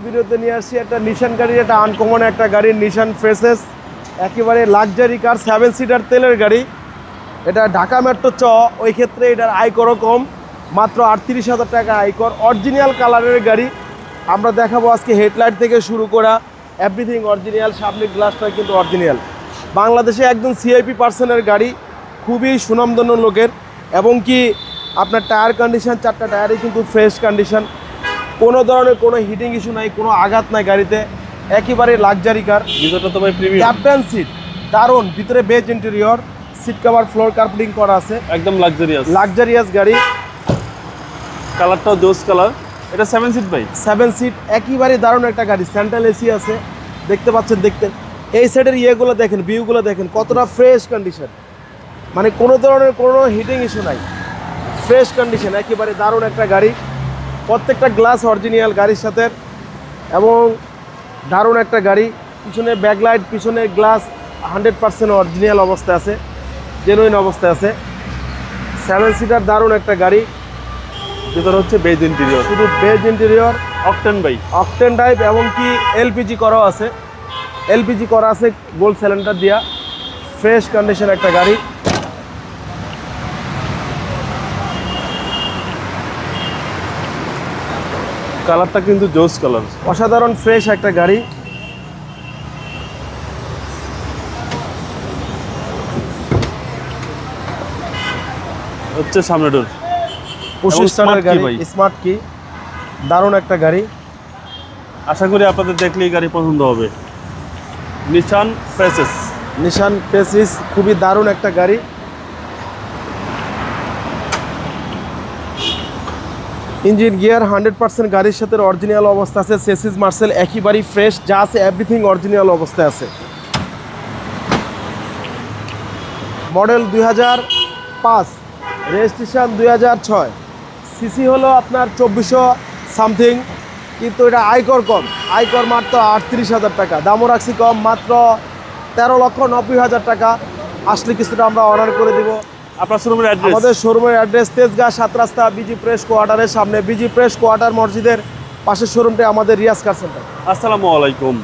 ভিডিওতে নিয়ে আসছি একটা নিশান গাড়ির, একটা আনকমন একটা গাড়ি, নিশান ফ্রেসেস, একেবারে লাক্সারি কার, 7 সিটার তেলের গাড়ি। এটা ঢাকা মেট্রো ওই ক্ষেত্রে এটার আয়করও কম, মাত্র 38,000 টাকা আয়কর। অরিজিনাল কালারের গাড়ি আমরা দেখাবো আজকে, হেডলাইট থেকে শুরু করা এভরিথিং অরিজিনাল, সামনের গ্লাসটা কিন্তু অরিজিনাল। বাংলাদেশে একজন সিআইপি পার্সনের গাড়ি, খুবই সুনামধন্য লোকের, এবং কি আপনার টায়ার কন্ডিশন, 4টা টায়ারই কিন্তু ফ্রেশ কন্ডিশন, কোনো ধরনের কোনো হিটিং ইস্যু নাই, কোনো আঘাত নাই গাড়িতে, একেবারে লাক্সারি কার। ভিতরটা তো ভাই প্রিমিয়াম, ক্যাপ্টেন সিট দারুণ, ভিতরে beige interior, seat cover, floor carpeting করা আছে, একদম লাক্সারিয়াস গাড়ি। কালারটাও জোস কালার। এটা 7 সিট ভাই, 7 সিট, একেবারে দারুণ একটা গাড়ি। সেন্ট্রাল এসি আছে, দেখতে পাচ্ছেন, দেখতে এই সাইডের ইয়েগুলো দেখেন, ভিউগুলো দেখেন, কতটা ফ্রেশ কন্ডিশন, মানে কোনো ধরনের কোনো হিটিং ইস্যু নাই, ফ্রেশ কন্ডিশন, একেবারে দারুণ একটা গাড়ি। প্রত্যেকটা গ্লাস অরিজিনাল গাড়ির সাথে, এবং দারুণ একটা গাড়ি। পিছনে ব্যাকলাইট, পিছনে গ্লাস 100% অরিজিনাল অবস্থায় আছে, জেনুইন অবস্থায় আছে। 7 সিটার দারুণ একটা গাড়ি। ভিতর হচ্ছে বেজ ইন্টেরিয়র, শুধু বেজ ইন্টেরিয়র, অকটেন ভাই, অকটেন টাইপ, এবং কি এলপিজি করাও আছে, এলপিজি করা আছে গোল্ড সিলিন্ডার দিয়া, ফ্রেশ কন্ডিশন একটা গাড়ি। কালারটা কিন্তু জোস কালার, অসাধারণ ফ্রেশ একটা গাড়ি। হচ্ছে সামনে ডোর, 25 টাকার গাড়ি, ভাই স্মার্ট কি, দারুণ একটা গাড়ি। আশা করি আপনাদের দেখলে এই গাড়ি পছন্দ হবে। নিশান ফ্রেসেস, নিশান ফ্রেসিস, খুবই দারুণ একটা গাড়ি। ইঞ্জিন গিয়ার 100% গাড়ির সাথে অরিজিনাল অবস্থা আছে, চেসিস মার্সেল একেবারেই ফ্রেশ, যা আছে এভরিথিং অরিজিনাল অবস্থায় আছে। মডেল 2005, রেজিস্ট্রেশন 2006, সিসি হলো আপনার 2400 সামথিং, কিন্তু এটা আয়কর কম, আয়কর মাত্র 38,000 টাকা, দামও রাখছি কম, মাত্র 13,90,000 টাকা। আসলে কিছুটা আমরা অনার করে দিব। আপনার শোরুমের অ্যাড্রেস? আমাদের শোরুমের অ্যাড্রেস তেজগাঁ 7 রাস্তা, বিজি প্রেস কোয়ার্টারের সামনে, বিজি প্রেস কোয়ার্টার মসজিদের পাশের শোরুমটা আমাদের রিয়াজ কার সেন্টার। আসসালামু আলাইকুম।